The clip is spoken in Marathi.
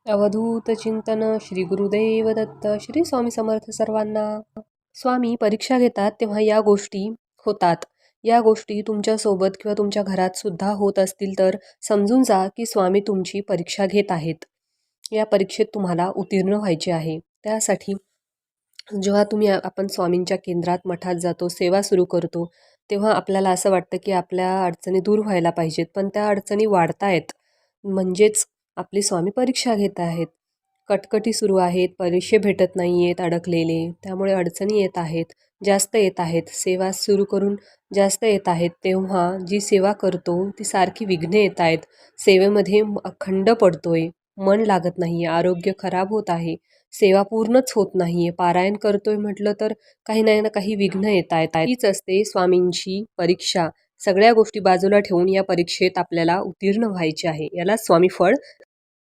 अवधूत चिंतन श्री गुरुदेव दत्त श्री स्वामी समर्थ सर्वांना. स्वामी परीक्षा घेतात तेव्हा या गोष्टी होतात. या गोष्टी तुमच्यासोबत किंवा तुमच्या घरात सुद्धा होत असतील तर समजून जा की स्वामी तुमची परीक्षा घेत आहेत. या परीक्षेत तुम्हाला उत्तीर्ण व्हायचे आहे. त्यासाठी जेव्हा आपण स्वामींच्या केंद्रात मठात जातो, सेवा सुरू करतो, तेव्हा आपल्याला असं वाटतं की आपल्या अडचणी दूर व्हायला पाहिजेत, पण त्या अडचणी वाढतायत. म्हणजेच आपली स्वामी परीक्षा घेत आहेत. कटकटी सुरू आहेत, पैसे भेटत नाही आहेत अडकलेले, त्यामुळे अडचणी येत आहेत, जास्त येत आहेत. सेवा सुरू करून जास्त येत आहेत, तेव्हा जी सेवा करतो ती सारखी विघ्ने येत आहेत. सेवेमध्ये अखंड पडतोय, मन लागत नाही आहे, आरोग्य खराब होत आहे, सेवा पूर्णच होत नाही आहे, पारायण करतोय म्हटलं तर काही नाही ना काही विघ्न येत आहेत. हीच असते स्वामींची परीक्षा. सगळ्या गोष्टी बाजूला ठेवून या परीक्षेत आपल्याला उत्तीर्ण व्हायचे आहे. याला स्वामी फळ